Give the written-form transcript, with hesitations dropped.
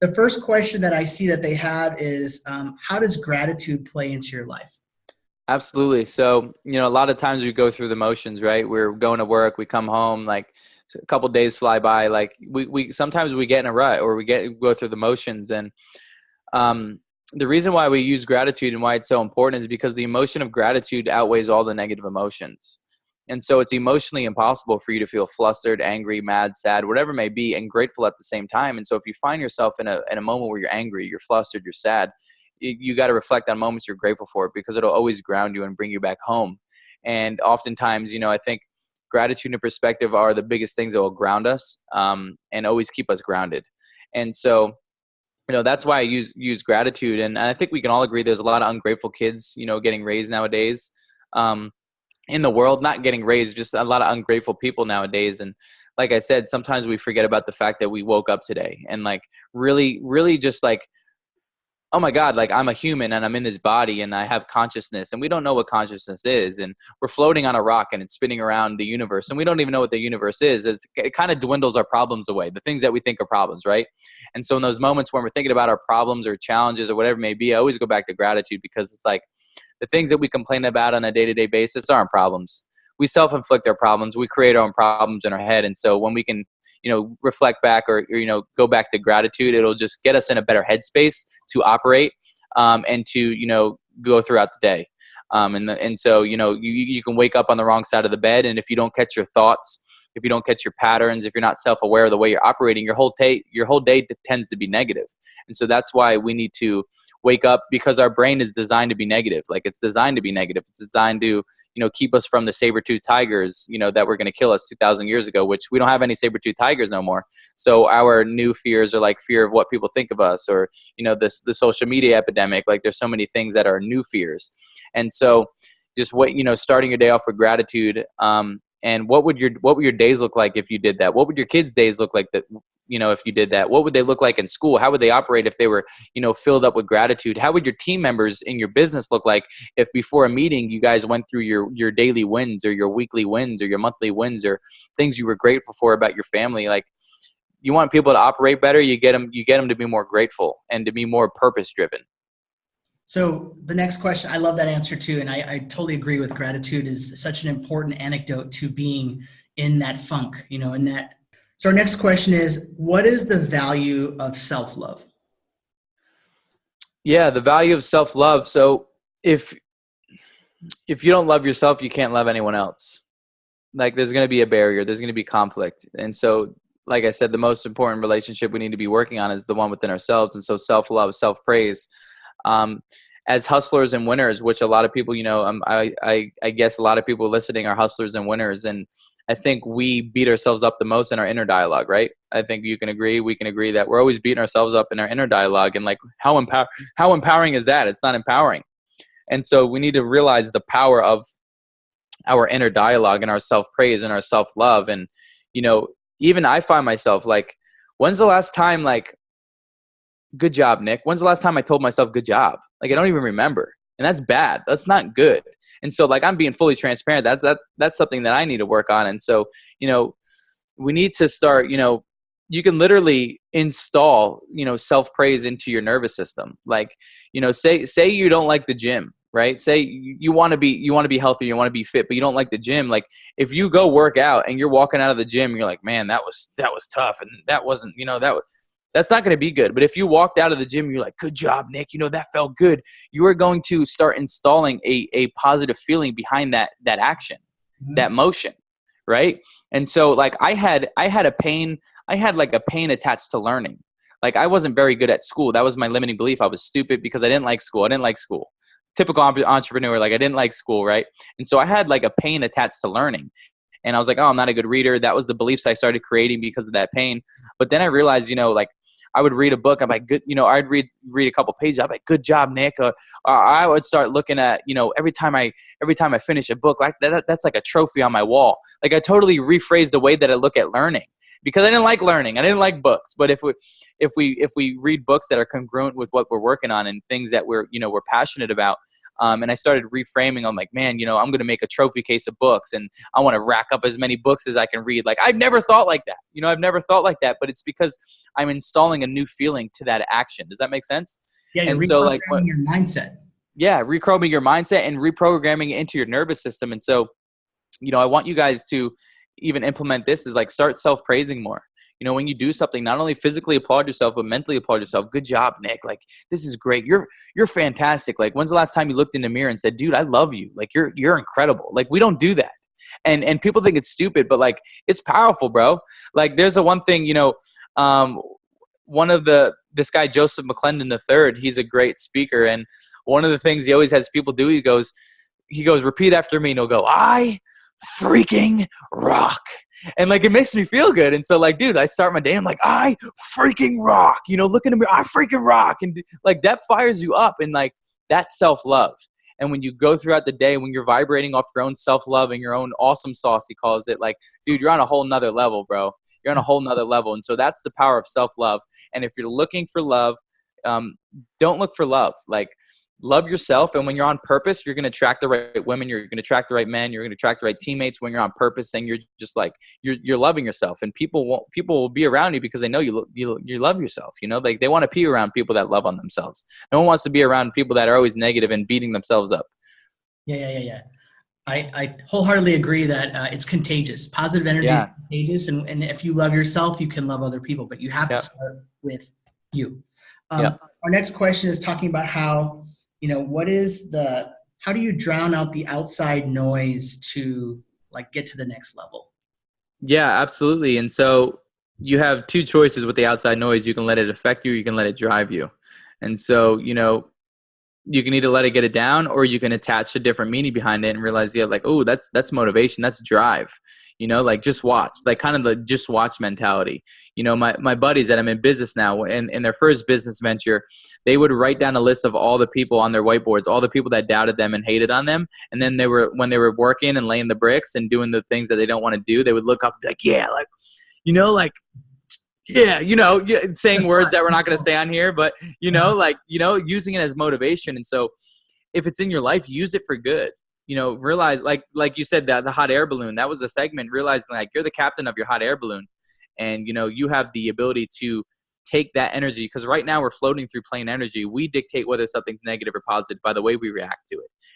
The first question that I see that they have is, how does gratitude play into your life? Absolutely. So, a lot of times we go through the motions, right? We're going to work, we come home, like a couple days fly by, like we sometimes we get in a rut or we go through the motions. And um, the reason why we use gratitude and why it's so important is because the emotion of gratitude outweighs all the negative emotions. And so it's emotionally impossible for you to feel flustered, angry, mad, sad, whatever it may be, and grateful at the same time. And so if you find yourself in a moment where you're angry, you're flustered, you're sad, you got to reflect on moments you're grateful for, because it'll always ground you and bring you back home. And oftentimes, I think gratitude and perspective are the biggest things that will ground us, and always keep us grounded. And so, that's why I use gratitude. And I think we can all agree there's a lot of ungrateful kids, getting raised nowadays, in the world, not getting raised, just a lot of ungrateful people nowadays. And like I said, sometimes we forget about the fact that we woke up today, and like really, really just like, oh my God, like I'm a human and I'm in this body and I have consciousness, and we don't know what consciousness is. And we're floating on a rock and it's spinning around the universe, and we don't even know what the universe is. It kind of dwindles our problems away, the things that we think are problems, right? And so in those moments when we're thinking about our problems or challenges or whatever it may be, I always go back to gratitude, because it's like the things that we complain about on a day-to-day basis aren't problems. We self-inflict our problems. We create our own problems in our head. And so when we can, reflect back or go back to gratitude, it'll just get us in a better headspace to operate, and to, go throughout the day. So, you can wake up on the wrong side of the bed. And if you don't catch your thoughts, if you don't catch your patterns, if you're not self-aware of the way you're operating, your whole day tends to be negative. And so that's why we need to wake up, because our brain is designed to be negative. Like it's designed to be negative. It's designed to, keep us from the saber-toothed tigers, that were going to kill us 2,000 years ago, which we don't have any saber-toothed tigers no more. So our new fears are like fear of what people think of us, or, the social media epidemic. Like there's so many things that are new fears. And so just starting your day off with gratitude. And what would your days look like if you did that? What would your kids' days look like that, if you did that? What would they look like in school? How would they operate if they were, filled up with gratitude? How would your team members in your business look like if before a meeting you guys went through your daily wins or your weekly wins or your monthly wins or things you were grateful for about your family? Like, you want people to operate better, you get them to be more grateful and to be more purpose driven. So the next question, I love that answer too. And I totally agree with gratitude is such an important anecdote to being in that funk, in that. So our next question is, what is the value of self-love? Yeah, the value of self-love. So if you don't love yourself, you can't love anyone else. Like there's going to be a barrier, there's going to be conflict. And so, like I said, the most important relationship we need to be working on is the one within ourselves. And so self-love, self-praise. As hustlers and winners, which a lot of people, I guess a lot of people listening are hustlers and winners. And I think we beat ourselves up the most in our inner dialogue, right? I think we can agree that we're always beating ourselves up in our inner dialogue. And like, how empowering is that? It's not empowering. And so we need to realize the power of our inner dialogue and our self-praise and our self-love. And, even I find myself like, when's the last time, like, good job, Nick? When's the last time I told myself good job? Like, I don't even remember. And that's bad. That's not good. And so like, I'm being fully transparent. That's something that I need to work on. And so, we need to start, you can literally install, self-praise into your nervous system. Like, say you don't like the gym, right? Say you want to be healthy, you want to be fit, but you don't like the gym. Like if you go work out and you're walking out of the gym, you're like, man, that was tough. And that wasn't, that's not going to be good. But if you walked out of the gym, you're like, good job, Nick. that felt good. You are going to start installing a positive feeling behind that action, that motion, right? And so like I had like a pain attached to learning. Like I wasn't very good at school. That was my limiting belief. I was stupid because I didn't like school. Typical entrepreneur, like I didn't like school, right? And so I had like a pain attached to learning. And I was like, oh, I'm not a good reader. That was the beliefs I started creating because of that pain. But then I realized, like I would read a book. I'm like, good, I'd read a couple pages. I'm like, good job, Nick. Or I would start looking at, every time I finish a book, like that's like a trophy on my wall. Like I totally rephrased the way that I look at learning because I didn't like learning. I didn't like books. But if we read books that are congruent with what we're working on and things that we're passionate about, and I started reframing. I'm like, man, I'm going to make a trophy case of books and I want to rack up as many books as I can read. Like I've never thought like that. I've never thought like that, but it's because I'm installing new feeling to that action. Does that make sense? Yeah, you're And so like what, reprogramming your mindset. yeah, reprogramming your mindset and reprogramming it into your nervous system. And so, I want you guys to even implement this is like start self-praising more. When you do something, not only physically applaud yourself, but mentally applaud yourself. Good job, Nick. Like, this is great. You're fantastic. Like, when's the last time you looked in the mirror and said, dude, I love you. Like, you're incredible. Like, we don't do that. And people think it's stupid, but like, it's powerful, bro. Like, there's a one thing, this guy, Joseph McClendon III, he's a great speaker. And one of the things he always has people do, he goes, repeat after me. And he'll go, I freaking rock. And like, it makes me feel good. And so like, dude, I start my day, I'm like, I freaking rock, look in the mirror, I freaking rock. And like, that fires you up. And like, that's self-love. And when you go throughout the day, when you're vibrating off your own self-love and your own awesome sauce, he calls it, like, dude, you're on a whole nother level, bro. You're on a whole nother level. And so that's the power of self-love. And if you're looking for love, don't look for love. Like, love yourself. And when you're on purpose, you're going to attract the right women. You're going to attract the right men. You're going to attract the right teammates when you're on purpose and you're just like, you're loving yourself. And people will be around you because they know you love yourself. Like, they want to be around people that love on themselves. No one wants to be around people that are always negative and beating themselves up. Yeah. I wholeheartedly agree that it's contagious. Positive energy is contagious. And if you love yourself, you can love other people, but you have to start with you. Our next question is talking about how, how do you drown out the outside noise to like get to the next level? Yeah, absolutely. And so you have two choices with the outside noise. You can let it affect you, you can let it drive you. And so, you can either let it get it down, or you can attach a different meaning behind it and realize, like, oh, that's motivation, that's drive. Like, just watch, like kind of the just watch mentality. My buddies that I'm in business now, in their first business venture, they would write down a list of all the people on their whiteboards, all the people that doubted them and hated on them. And then when they were working and laying the bricks and doing the things that they don't want to do, they would look up and be like, yeah, like, saying words that we're not going to say on here, but using it as motivation. And so if it's in your life, use it for good. Realize, like you said, that the hot air balloon, that was a segment, realizing like you're the captain of your hot air balloon, and you have the ability to take that energy, because right now we're floating through plain energy. We dictate whether something's negative or positive by the way we react to it.